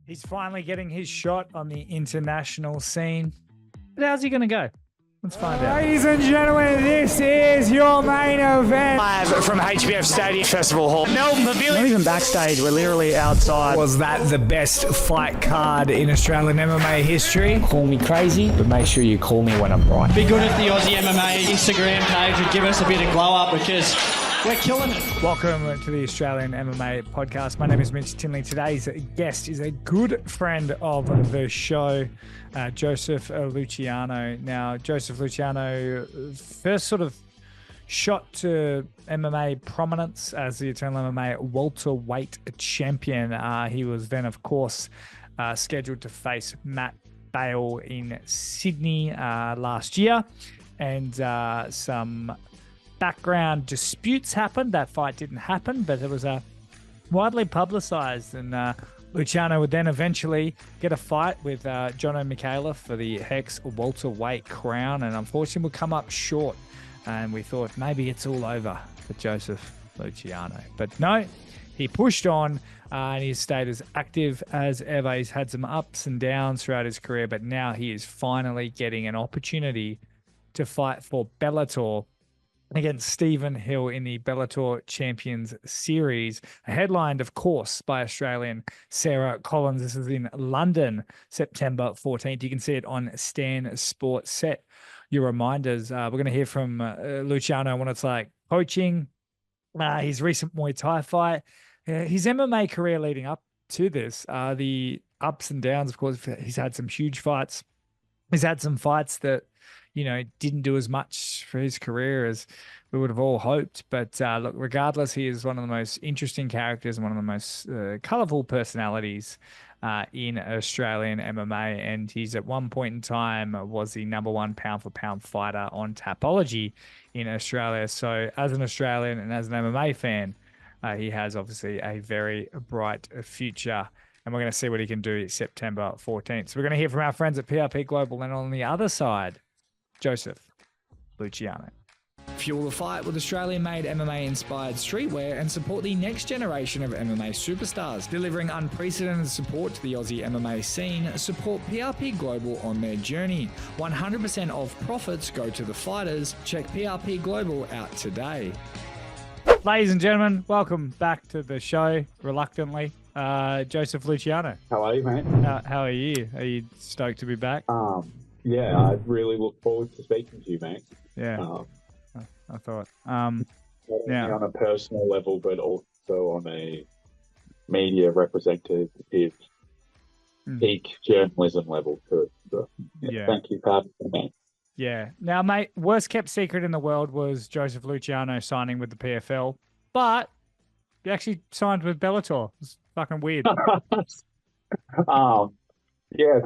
He's finally getting his shot on the international scene. But how's he going to go? Let's find out. Ladies and gentlemen, this is your main event. Live from HBF Stadium Festival Hall. Melbourne Pavilion. Not even backstage, we're literally outside. Was that the best fight card in Australian MMA history? Call me crazy, but make sure you call me when I'm right. Be good if the Aussie MMA Instagram page would give us a bit of glow up because we're killing it. Welcome to the Australian MMA podcast. My name is Mitch Tinley. Today's guest is a good friend of the show, Joseph Luciano. Now, Joseph Luciano first sort of shot to MMA prominence as the Eternal MMA welterweight champion. He was then, of course, scheduled to face Matt Bale in Sydney last year, and some background disputes happened. That fight didn't happen, but it was widely publicized, and Luciano would then eventually get a fight with Jono Michaela for the Hex welterweight crown, and unfortunately would come up short, and we thought maybe it's all over for Joseph Luciano, but no, he pushed on, and he stayed as active as ever. He's had some ups and downs throughout his career, but now he is finally getting an opportunity to fight for Bellator against Stephen Hill in the Bellator Champions Series, headlined, of course, by Australian Sarah Collins. This is in London, September 14th. You can see it on Stan Sports. Set your reminders. We're going to hear from Luciano on what it's like coaching, his recent Muay Thai fight, his MMA career leading up to this, the ups and downs. Of course, he's had some huge fights. He's had some fights that, you know, didn't do as much for his career as we would have all hoped. But look, regardless, he is one of the most interesting characters and one of the most colourful personalities in Australian MMA. And he's at one point in time was the #1 pound-for-pound fighter on Tapology in Australia. So as an Australian and as an MMA fan, he has obviously a very bright future. And we're going to see what he can do September 14th. So we're going to hear from our friends at PRP Global. And on the other side, Joseph Luciano. Fuel the fight with Australian-made MMA-inspired streetwear and support the next generation of MMA superstars. Delivering unprecedented support to the Aussie MMA scene, support PRP Global on their journey. 100% of profits go to the fighters. Check PRP Global out today. Ladies and gentlemen, welcome back to the show, reluctantly. Joseph Luciano. How are you, mate? How are you? Are you stoked to be back? Yeah, I really look forward to speaking to you, mate. Yeah, I thought. Yeah, on a personal level, but also on a media representative peak journalism level too. So, yeah. Thank you for having me, mate. Yeah. Now, mate, worst kept secret in the world was Joseph Luciano signing with the PFL, but he actually signed with Bellator. It's fucking weird. Yeah.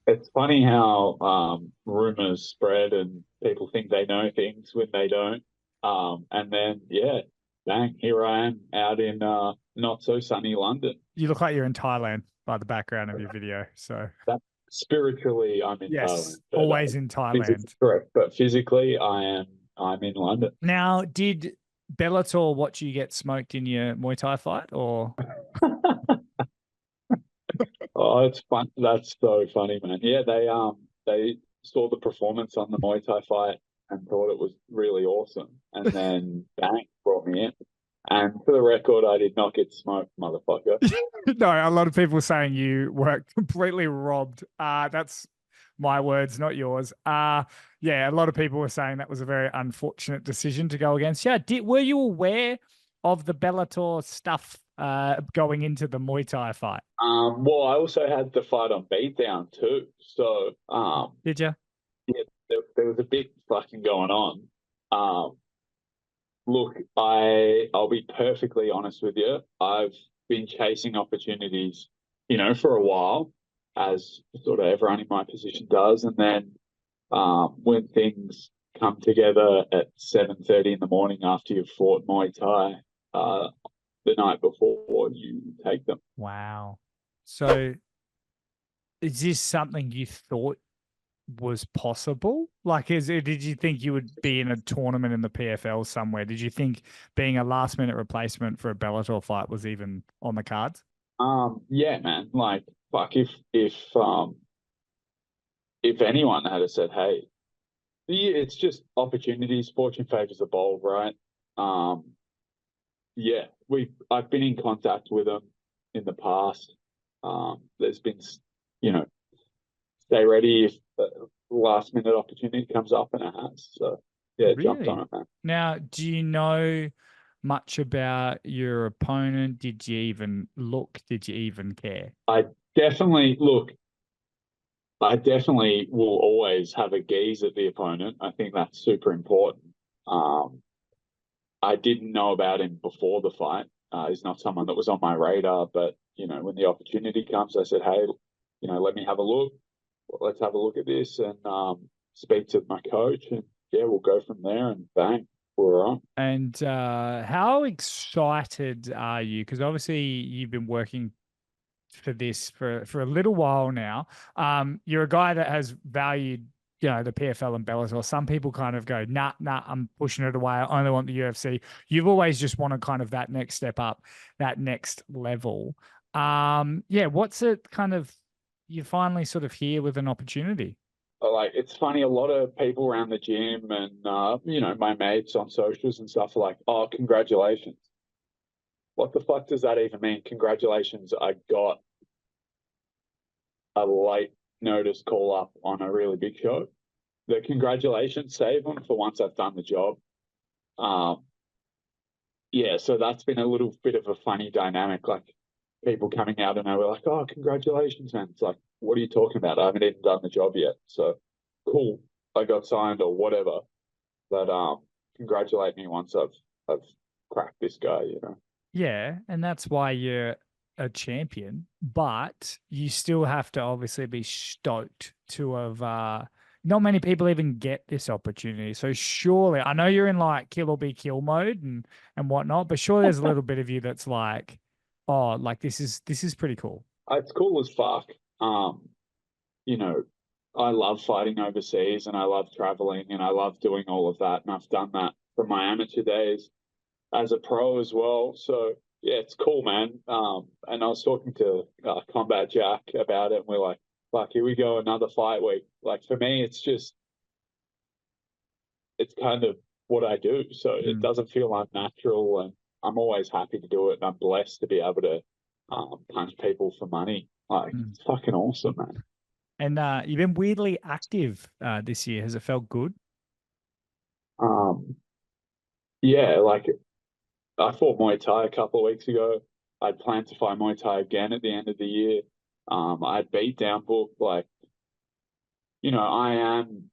It's funny how rumors spread and people think they know things when they don't. And then, yeah, bang, here I am out in not so sunny London. You look like you're in Thailand by the background of your video. So spiritually, I'm in Thailand. But, always in Thailand. Correct, but physically, I'm in London. Now, did Bellator watch you get smoked in your Muay Thai fight, or? Oh, it's fun. That's so funny, man. Yeah, they saw the performance on the Muay Thai fight and thought it was really awesome. And then bang, brought me in. And for the record, I did not get smoked, motherfucker. No, a lot of people were saying you were completely robbed. That's my words, not yours. Yeah, a lot of people were saying that was a very unfortunate decision to go against. Yeah, were you aware of the Bellator stuff going into the Muay Thai fight? Well, I also had the fight on beatdown too. So, did you? Yeah, there was a bit fucking going on. Look, I'll be perfectly honest with you. I've been chasing opportunities, you know, for a while, as sort of everyone in my position does, and then when things come together at 7:30 in the morning after you've fought Muay Thai, the night before, you take them. Wow. So is this something you thought was possible? Like, did you think you would be in a tournament in the PFL somewhere? Did you think being a last minute replacement for a Bellator fight was even on the cards? Yeah, man. Like, fuck, if anyone had said, hey, it's just opportunities, fortune favors the bold, right? Yeah, I've been in contact with them in the past. There's been, you know, stay ready if the last minute opportunity comes up, and it has. So yeah, jumped Really? on it, man. Now, do you know much about your opponent? Did you even look? Did you even care? I definitely look. I definitely will always have a gaze at the opponent. I think that's super important. Um, I didn't know about him before the fight. He's not someone that was on my radar, but when the opportunity comes, I said, "Hey, let me have a look. Let's have a look at this and speak to my coach, and yeah, we'll go from there." And bang, we're on. And how excited are you? Because obviously you've been working for this for a little while now. You're a guy that has valued, the PFL and Bellator. Some people kind of go, nah, I'm pushing it away. I only want the UFC. You've always just wanted kind of that next step up, that next level. Yeah, what's it kind of, you finally sort of here with an opportunity? Like, it's funny, a lot of people around the gym and my mates on socials and stuff are like, "Oh, congratulations." What the fuck does that even mean? Congratulations, I got a late notice call up on a really big show. The congratulations save them for once I've done the job. Yeah, so that's been a little bit of a funny dynamic. Like, people coming out and they were like, "Oh, congratulations, man." It's like, what are you talking about? I haven't even done the job yet. So cool, I got signed or whatever. But congratulate me once I've cracked this guy. Yeah, and that's why you're a champion, but you still have to obviously be stoked to have not many people even get this opportunity. So surely, I know you're in like kill or be kill mode and whatnot, but surely there's a little bit of you that's like, oh, like this is pretty cool. It's cool as fuck. You know, I love fighting overseas and I love traveling and I love doing all of that. And I've done that from my amateur days as a pro as well. So yeah, it's cool, man. And I was talking to Combat Jack about it, and we're like, "Fuck, here we go, another fight week." Like, for me, it's kind of what I do. So it doesn't feel unnatural, and I'm always happy to do it. And I'm blessed to be able to punch people for money. Like, it's fucking awesome, man. And you've been weirdly active this year. Has it felt good? Yeah, like, I fought Muay Thai a couple of weeks ago. I'd planned to fight Muay Thai again at the end of the year. I'd beat down book. Like, I am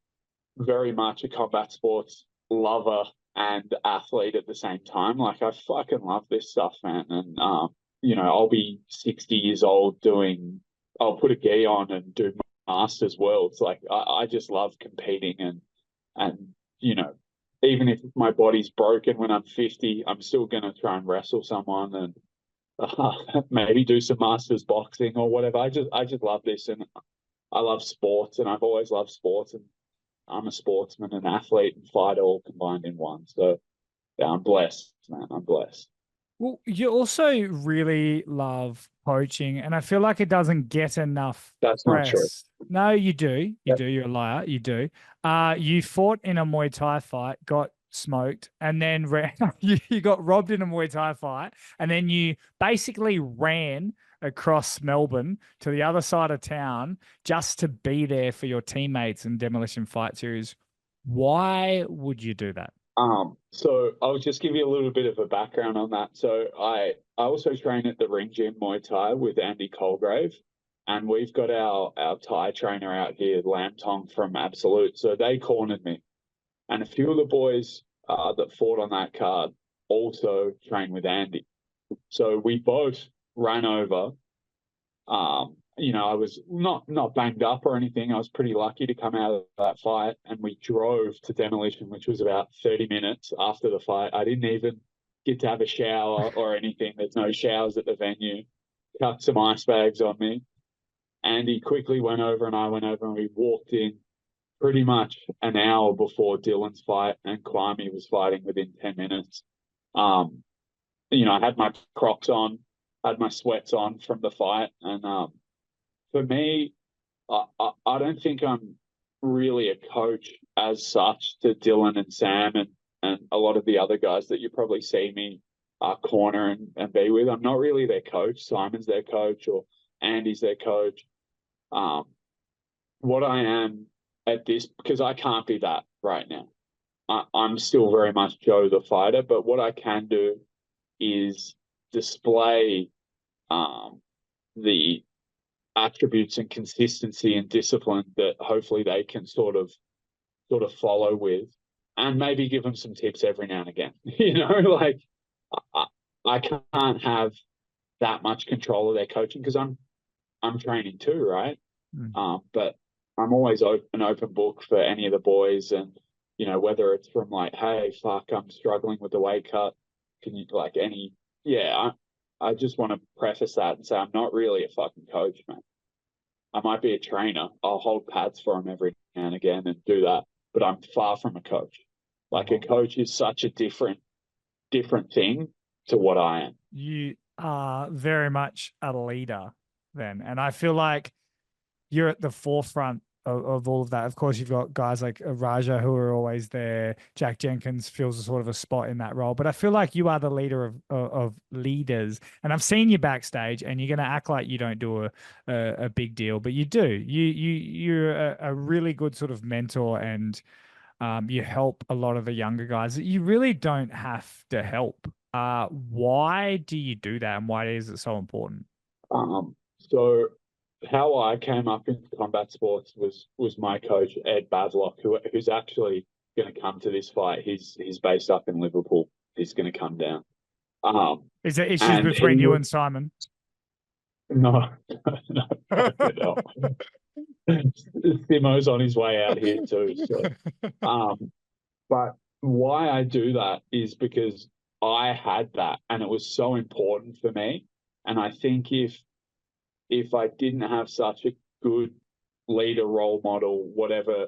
very much a combat sports lover and athlete at the same time. Like, I fucking love this stuff, man. And I'll be 60 years old I'll put a gi on and do Masters Worlds. Like, I just love competing and even if my body's broken when I'm 50, I'm still gonna try and wrestle someone and maybe do some Masters boxing or whatever. I just love this, and I love sports, and I've always loved sports, and I'm a sportsman, an athlete, and fighter all combined in one. So yeah, I'm blessed, man. I'm blessed. Well, you also really love poaching, and I feel like it doesn't get enough That's not true. press. No, you do. You do. You're a liar. You do. You fought in a Muay Thai fight, got smoked, and then you got robbed in a Muay Thai fight, and then you basically ran across Melbourne to the other side of town just to be there for your teammates in Demolition Fight Series. Why would you do that? So I'll just give you a little bit of a background on that. So I also train at the Ring Gym Muay Thai with Andy Colgrave, and we've got our Thai trainer out here, Lam Tong from Absolute. So they cornered me, and a few of the boys that fought on that card also train with Andy. So we both ran over. I was not banged up or anything. I was pretty lucky to come out of that fight, and we drove to Demolition, which was about 30 minutes after the fight. I didn't even get to have a shower or anything. There's no showers at the venue. Cut some ice bags on me. Andy quickly went over and I went over, and we walked in pretty much an hour before Dylan's fight, and Kwame was fighting within 10 minutes. I had my Crocs on, had my sweats on from the fight, and for me, I don't think I'm really a coach as such to Dylan and Sam and a lot of the other guys that you probably see me corner and be with. I'm not really their coach. Simon's their coach or Andy's their coach. What I am at this, because I can't be that right now. I'm still very much Joe the fighter, but what I can do is display the attributes and consistency and discipline that hopefully they can sort of follow with, and maybe give them some tips every now and again. Like I can't have that much control of their coaching because I'm training too, right? But I'm always an open book for any of the boys, and whether it's from like, hey, fuck, I'm struggling with the weight cut. Can you like any? Yeah, I just want to preface that and say I'm not really a fucking coach, man. I might be a trainer. I'll hold pads for them every now and again and do that, but I'm far from a coach. Like a coach is such a different thing to what I am. You are very much a leader then. And I feel like you're at the forefront of all of that. Of course, you've got guys like Raja who are always there. Jack Jenkins fills a sort of a spot in that role. But I feel like you are the leader of leaders. And I've seen you backstage, and you're going to act like you don't do a big deal, but you do. You're a really good sort of mentor, and you help a lot of the younger guys that you really don't have to help. Why do you do that, and why is it so important? So how I came up into combat sports was my coach Ed Badlock, who's actually going to come to this fight. He's based up in Liverpool. He's going to come down. Is there issues between you and Simon? No. Simo's on his way out here too. So. But why I do that is because I had that, and it was so important for me. And I think if I didn't have such a good leader, role model, whatever,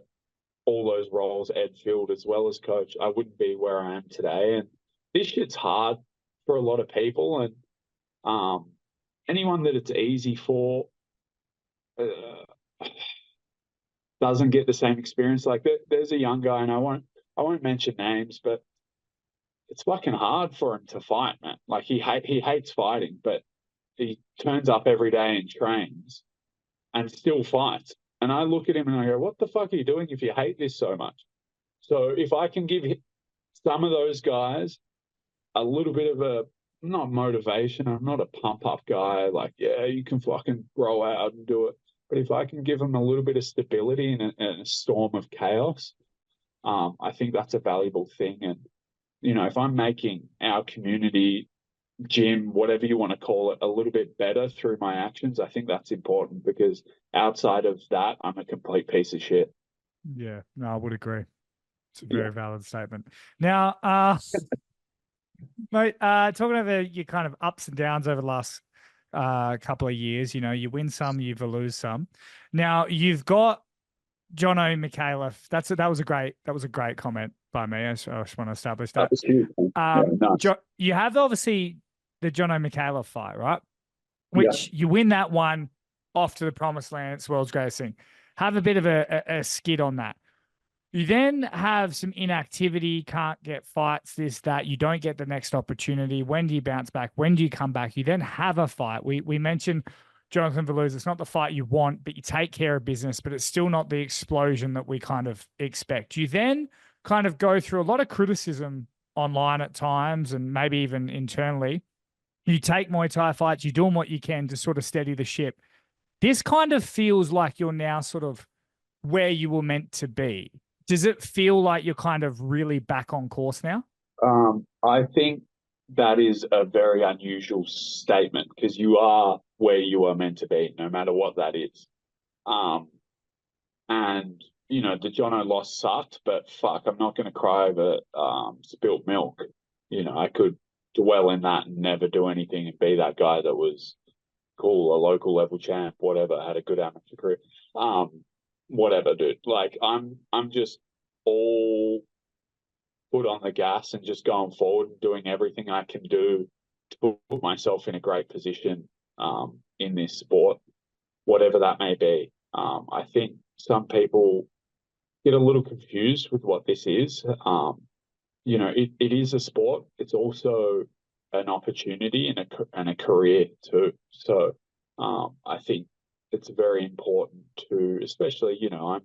all those roles Ed filled as well as coach, I wouldn't be where I am today. And this shit's hard for a lot of people, and anyone that it's easy for doesn't get the same experience. Like there's a young guy, and I won't mention names, but it's fucking hard for him to fight, man. Like he hates fighting, but he turns up every day and trains and still fights. And I look at him and I go, what the fuck are you doing if you hate this so much? So if I can give some of those guys a little bit of a, not motivation, I'm not a pump up guy, like, yeah, you can fucking grow out and do it. But if I can give them a little bit of stability in a storm of chaos, I think that's a valuable thing. And, if I'm making our community, gym, whatever you want to call it, a little bit better through my actions, I think that's important, because outside of that, I'm a complete piece of shit. Yeah, no, I would agree. It's a very valid statement. Now, mate, talking about your kind of ups and downs over the last couple of years, you win some, you lose some. Now you've got Jono Mikhailov. That was a great comment by me. I just want to establish that. That was huge. Nice. You have obviously the Jono Mikhailov fight, right? Which you win that one, off to the promised land. It's the world's greatest thing. Have a bit of a skid on that. You then have some inactivity, can't get fights, this, that. You don't get the next opportunity. When do you bounce back? When do you come back? You then have a fight. We mentioned Jonathan Velouz. It's not the fight you want, but you take care of business, but it's still not the explosion that we kind of expect. You then kind of go through a lot of criticism online at times, and maybe even internally. You take Muay Thai fights, you're doing what you can to sort of steady the ship. This kind of feels like you're now sort of where you were meant to be. Does it feel like you're kind of really back on course now? I think that is a very unusual statement, because you are where you are meant to be, no matter what that is. And, the Jono loss sucked, but fuck, I'm not going to cry over spilt milk. I could dwell in that and never do anything and be that guy that was cool, a local level champ, whatever, had a good amateur career. Whatever, dude. Like I'm just all put on the gas and just going forward and doing everything I can do to put myself in a great position in this sport. whatever that may be. I think some people get a little confused with what this is. You know, it is a sport. It's also an opportunity and a career too. So I think it's very important to, especially, you know,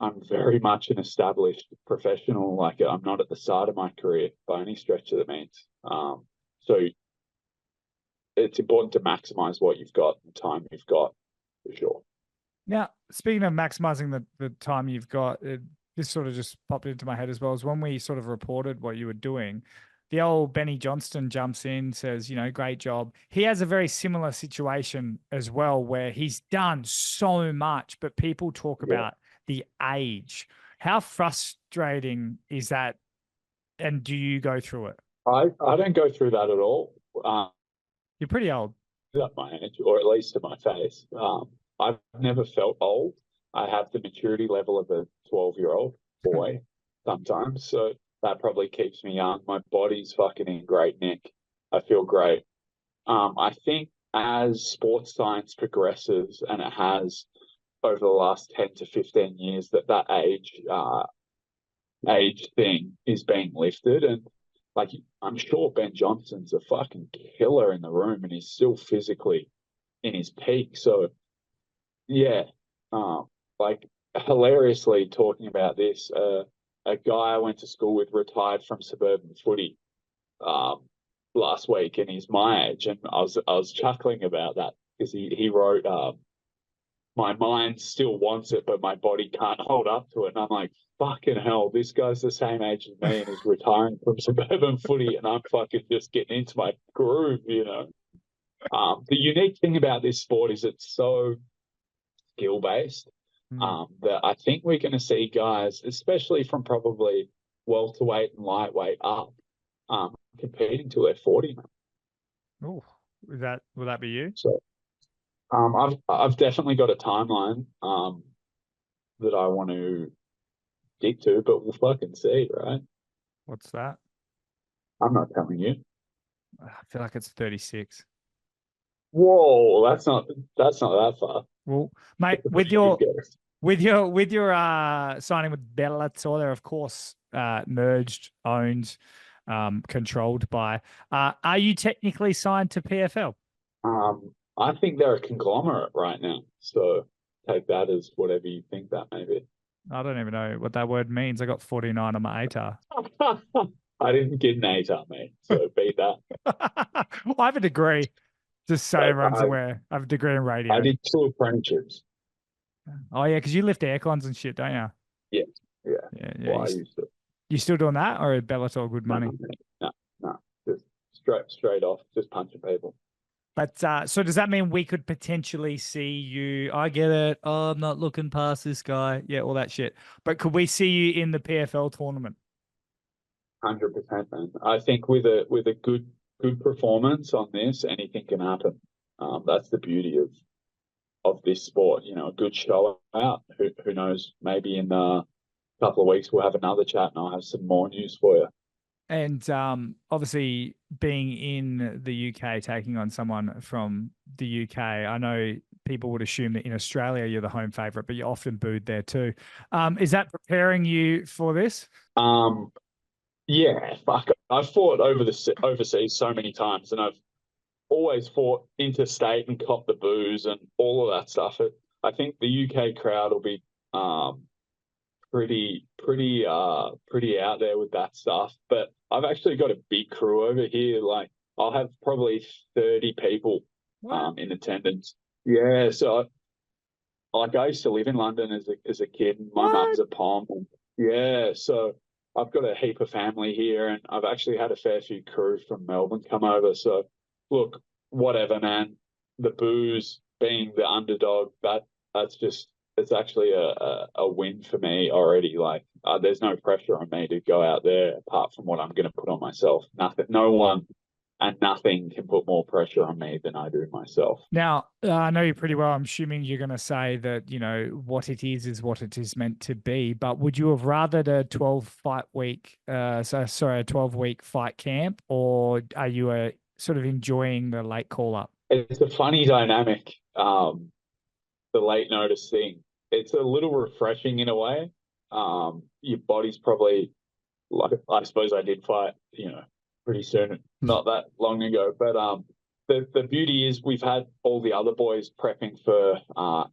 I'm very much an established professional. Like, I'm not at the start of my career by any stretch of the means. So it's important to maximize what you've got, the time you've got, for sure. Now, speaking of maximizing the time you've got, this sort of just popped into my head as well, as when we sort of reported what you were doing, the old Benny Johnston jumps in, says, you know, great job. He has a very similar situation as well, where he's done so much, but people talk about the age. How frustrating is that? And do you go through it? I don't go through that at all. You're pretty old. At my age, or at least to my face. I've never felt old. I have the maturity level of a 12-year-old boy sometimes, so that probably keeps me young. My body's fucking in great nick. I feel great. I think as sports science progresses, and it has over the last 10 to 15 years, that age thing is being lifted. And like, I'm sure Ben Johnson's a fucking killer in the room, and he's still physically in his peak. So yeah, like, hilariously talking about this, a guy I went to school with retired from suburban footy last week, and he's my age, and I was chuckling about that because he wrote, my mind still wants it, but my body can't hold up to it. And I'm like, fucking hell, this guy's the same age as me and is retiring from suburban footy, and I'm fucking just getting into my groove, you know. The unique thing about this sport is it's so skill-based that I think we're going to see guys, especially from probably welterweight and lightweight up, competing till they're 40. Oh, will that be you? So I've definitely got a timeline that I want to stick to, but we'll fucking see, right? What's that? I'm not telling you. I feel like it's 36. Whoa, that's not that far. Well, mate, with your signing with Bellator, they're of course merged, owned, controlled by. Are you technically signed to PFL? I think they're a conglomerate right now, so take that as whatever you think that may be. I don't even know what that word means. I got 49 on my ATAR. I didn't get an ATAR, mate, so beat that. Well, I have a degree. Just so everyone's aware. I have a degree in radio. I did 2 apprenticeships. Oh, yeah, because you lift air cons and shit, don't you? Yeah. Well, I used to. You still doing that, or is Bellator good money? No, just straight off, just punching people. But so does that mean we could potentially see you? I get it. Oh, I'm not looking past this guy. Yeah, all that shit. But could we see you in the PFL tournament? 100%, man. I think with a good performance on this, anything can happen. That's the beauty of this sport. You know, a good show out. Who knows? Maybe in a couple of weeks we'll have another chat, and I'll have some more news for you. And obviously, being in the UK, taking on someone from the UK, I know people would assume that in Australia you're the home favourite, but you're often booed there too. Is that preparing you for this? Yeah, fuck. I've fought overseas so many times, and I've always fought interstate and copped the booze and all of that stuff. I think the UK crowd will be pretty out there with that stuff. But I've actually got a big crew over here. Like, I'll have probably 30 people in attendance. Yeah, so I used to live in London as a kid. My mum's a Pom. Yeah, so I've got a heap of family here, and I've actually had a fair few crew from Melbourne come over. So look, whatever, man. The booze, being the underdog, that's just, it's actually a win for me already. Like, there's no pressure on me to go out there apart from what I'm going to put on myself. No one and nothing can put more pressure on me than I do myself. Now, I know you pretty well. I'm assuming you're going to say that, you know, what it is what it is meant to be. But would you have rathered a 12-week fight camp, or are you sort of enjoying the late call up? It's a funny dynamic. the late notice thing. It's a little refreshing in a way. Your body's probably like, I suppose I did fight, pretty soon, not that long ago. But the beauty is we've had all the other boys prepping for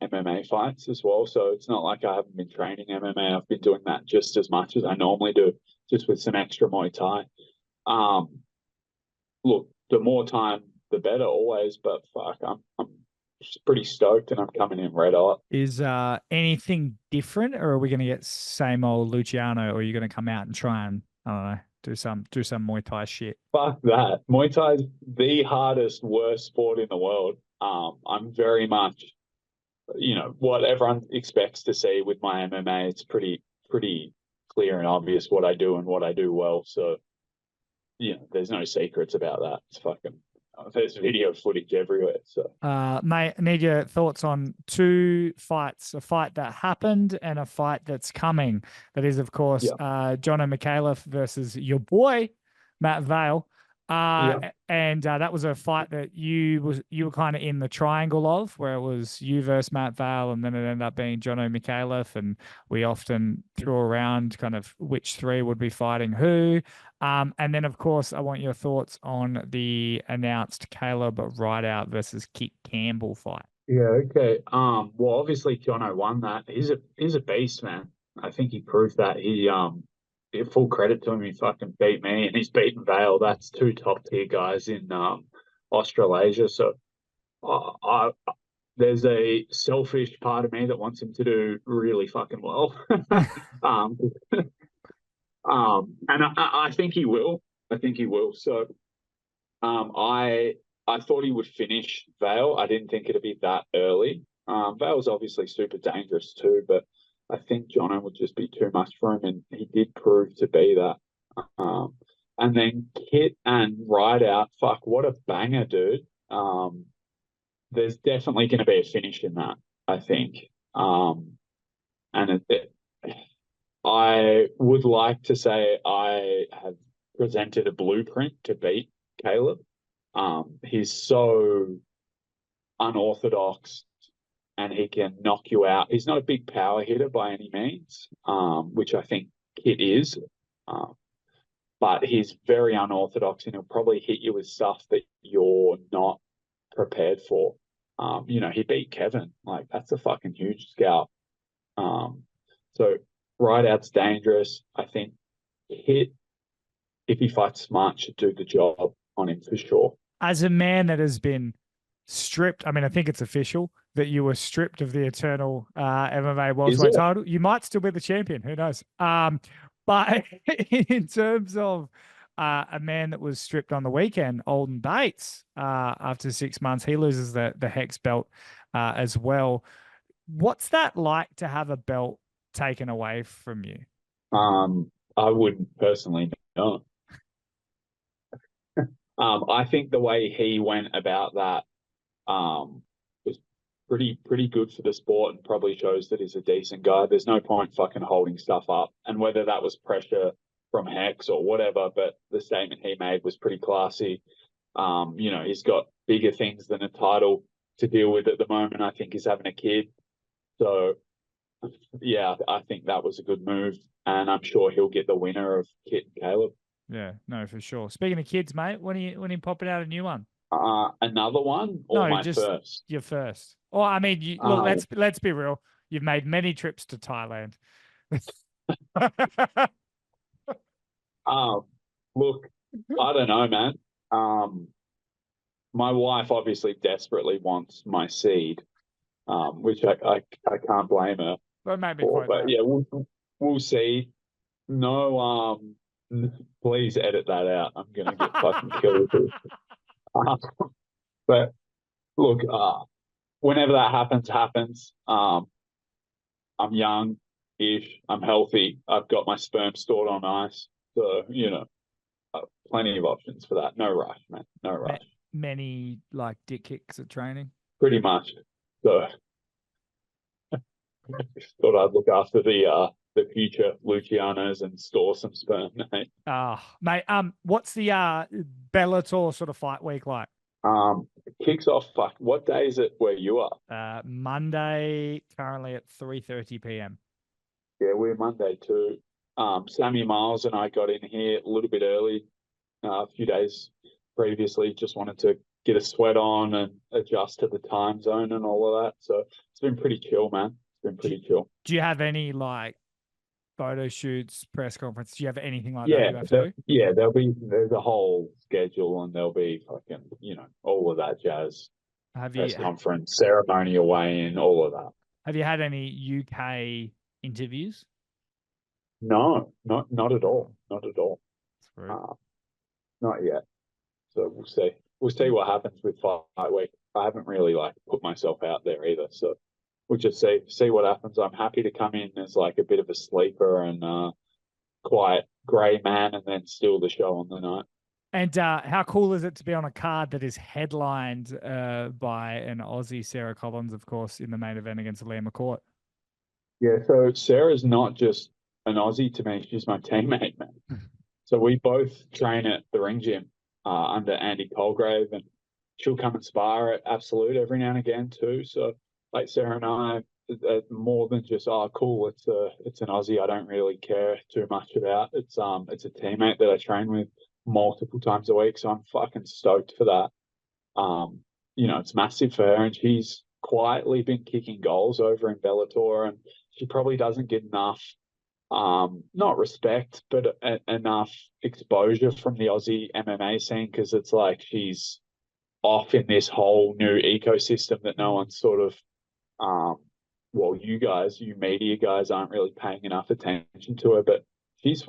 MMA fights as well. So it's not like I haven't been training MMA. I've been doing that just as much as I normally do, just with some extra Muay Thai. Look, the more time, the better always. But fuck, I'm pretty stoked, and I'm coming in red hot. Is anything different, or are we going to get same old Luciano, or are you going to come out and try and, I don't know, do some Muay Thai shit? Fuck that. Muay Thai is the hardest, worst sport in the world. I'm very much, what everyone expects to see with my MMA. It's pretty clear and obvious what I do and what I do well. So, there's no secrets about that. It's fucking, there's video footage everywhere. So, mate, I need your thoughts on two fights: a fight that happened and a fight that's coming. That is, of course, Jono Mikhailov versus your boy Matt Vale. And that was a fight that you were kind of in the triangle of, where it was you versus Matt Vale, and then it ended up being Jono Mikhailov, and we often threw around kind of which three would be fighting who. And then, of course, I want your thoughts on the announced Caleb Rideout versus Kit Campbell fight. Yeah, okay. Well, obviously Jono won that. He's a beast, man. I think he proved that. He full credit to him. He fucking beat me, and he's beaten Vale. That's two top tier guys in Australasia. So there's a selfish part of me that wants him to do really fucking well. And I think he will. I think he will. So I thought he would finish Vale. I didn't think it'd be that early. Vale's obviously super dangerous too, but I think Jono would just be too much for him, and he did prove to be that. And then Kit and Rideout, fuck, what a banger, dude. There's definitely going to be a finish in that, I think. And I would like to say I have presented a blueprint to beat Caleb. He's so unorthodox, and he can knock you out. He's not a big power hitter by any means, which I think Kit is. But he's very unorthodox, and he'll probably hit you with stuff that you're not prepared for. He beat Kevin. Like, that's a fucking huge scout. So Rideout's dangerous. I think Kit, if he fights smart, should do the job on him for sure. As a man that has been stripped, I mean, I think it's official that you were stripped of the Eternal MMA welterweight title. You might still be the champion. Who knows? But in terms of a man that was stripped on the weekend, Alden Bates, after 6 months, he loses the Hex belt as well. What's that like to have a belt taken away from you? I wouldn't personally know. I think the way he went about that was pretty good for the sport, and probably shows that he's a decent guy. There's no point fucking holding stuff up, and whether that was pressure from Hex or whatever, but the statement he made was pretty classy. He's got bigger things than a title to deal with at the moment. I think he's having a kid. So, yeah, I think that was a good move, and I'm sure he'll get the winner of Kit and Caleb. Yeah, no, for sure. Speaking of kids, mate, when are you popping out a new one? Another one, or my first? Your first. Or I mean, look, let's be real. You've made many trips to Thailand. Look, I don't know, man. My wife obviously desperately wants my seed, which I can't blame her. That made me quite. But yeah, we'll see. No, please edit that out. I'm gonna get fucking killed. But look, whenever that happens. I'm young-ish. I'm healthy. I've got my sperm stored on ice. So, plenty of options for that. No rush, man. No rush. Many like dick kicks at training. Pretty much. So, thought I'd look after the future Lucianos and store some sperm, mate. Mate. What's the Bellator sort of fight week like? Kicks off. Fuck. What day is it where you are? Monday, currently at 3:30 p.m. Yeah, we're Monday too. Sammy Miles and I got in here a little bit early, a few days previously. Just wanted to get a sweat on and adjust to the time zone and all of that. So it's been pretty chill, man. It's been pretty chill. Do you have any like photo shoots, press conference? Do you have anything like that Yeah, you have to do? yeah. There's a whole schedule, and there'll be fucking all of that jazz. Press conference, ceremonial weigh-in, all of that. Have you had any UK interviews? No, not at all. Not at all. Not yet. So we'll see. We'll see what happens with fight week. I haven't really like put myself out there either. So we'll just see what happens. I'm happy to come in as like a bit of a sleeper and quiet grey man, and then steal the show on the night. And how cool is it to be on a card that is headlined by an Aussie, Sarah Collins, of course, in the main event against Liam McCourt? Yeah, so Sarah's not just an Aussie to me; she's my teammate, man. So we both train at the ring gym under Andy Colgrave, and she'll come and spar at Absolute every now and again too. So like Sarah and I, more than just cool. It's an Aussie. I don't really care too much about. It's a teammate that I train with multiple times a week, so I'm fucking stoked for that. It's massive for her, and she's quietly been kicking goals over in Bellator, and she probably doesn't get enough not respect, but enough exposure from the Aussie MMA scene, because it's like she's off in this whole new ecosystem that no one's sort of you media guys aren't really paying enough attention to her, but she's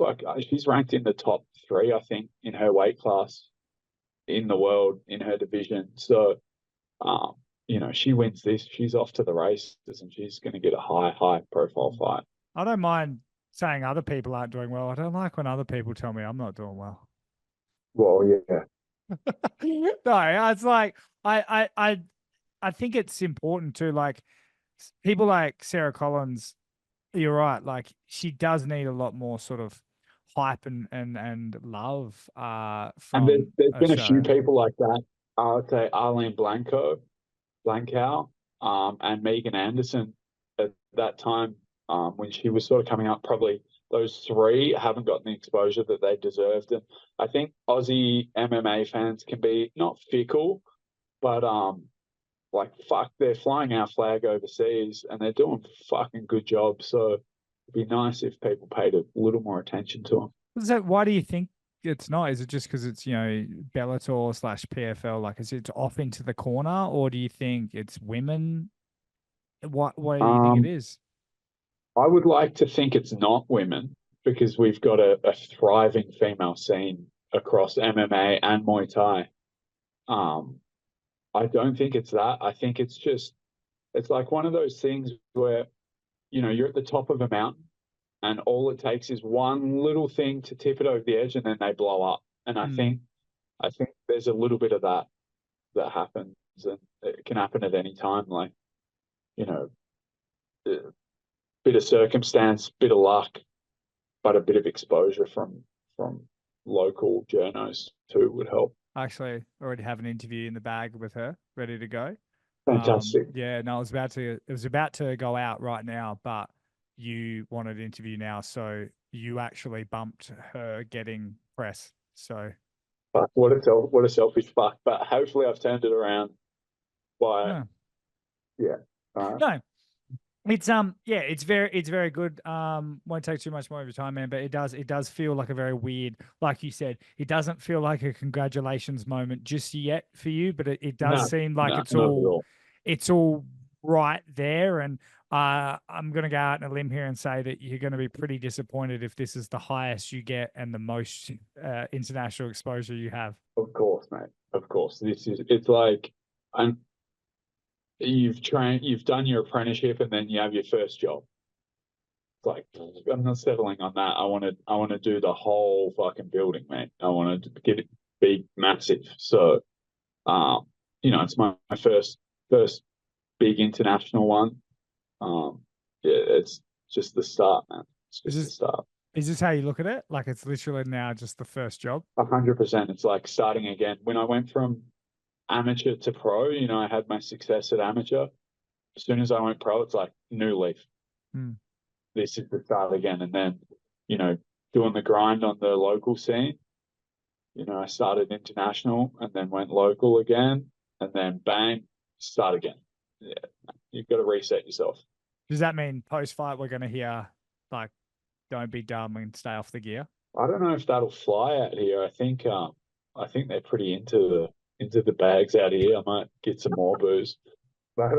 ranked in the top 3, I think, in her weight class in the world in her division. So, she wins this, she's off to the races, and she's going to get a high profile fight. I don't mind saying other people aren't doing well. I don't like when other people tell me I'm not doing well. Well, yeah. No, it's like I think it's important to like people like Sarah Collins. You're right. Like she does need a lot more sort of hype and love. From and there's been a few people like that. I would say Arlene Blanco, and Megan Anderson at that time when she was sort of coming up. Probably those 3 haven't gotten the exposure that they deserved. And I think Aussie MMA fans can be not fickle, but they're flying our flag overseas and they're doing a fucking good job. So it'd be nice if people paid a little more attention to them. Why do you think it's not? Is it just because it's, Bellator / PFL? Like, is it off into the corner, or do you think it's women? What do you think it is? I would like to think it's not women, because we've got a thriving female scene across MMA and Muay Thai. I don't think it's that. I think it's like one of those things where, you're at the top of a mountain and all it takes is one little thing to tip it over the edge and then they blow up. And I think there's a little bit of that happens, and it can happen at any time. Like, bit of circumstance, bit of luck, but a bit of exposure from local journos too would help. I actually already have an interview in the bag with her, ready to go. Fantastic. Yeah, no, it was about to go out right now, but you wanted an interview now, so you actually bumped her getting press. So, fuck, what a selfish fuck. But hopefully, I've turned it around. No. It's very good. Won't take too much more of your time, man, but it does feel like a very weird, like you said, it doesn't feel like a congratulations moment just yet for you, but it does seem like it's all right there. And I'm going to go out on a limb here and say that you're going to be pretty disappointed if this is the highest you get and the most international exposure you have. Of course, mate. Of course. It's like, you've done your apprenticeship, and then you have your first job. It's like, I'm not settling on that. I want to do the whole fucking building, mate. I want to get it big, massive. So, it's my first big international one. It's just the start, man. It's just the start. Is this how you look at it? Like, it's literally now just the first job? 100%. It's like starting again. When I went from amateur to pro, you know, I had my success at amateur. As soon as I went pro, it's like new leaf. This is the start again. And then, you know, doing the grind on the local scene. You know, I started international and then went local again, and then bang, start again. Yeah, you've got to reset yourself. Does that mean post-fight we're going to hear, like, don't be dumb and stay off the gear? I don't know if that'll fly out here. I think they're pretty into the bags out here. I might get some more booze, but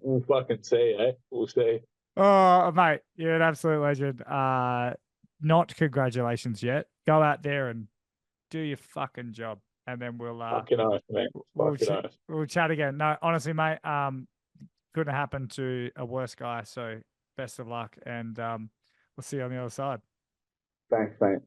we'll fucking see, eh? We'll see. Oh, mate, you're an absolute legend. Not congratulations yet. Go out there and do your fucking job, and then we'll Fucking oath, mate. we'll chat again. No, honestly, mate, couldn't happen to a worse guy. So best of luck, and we'll see you on the other side. Thanks, mate.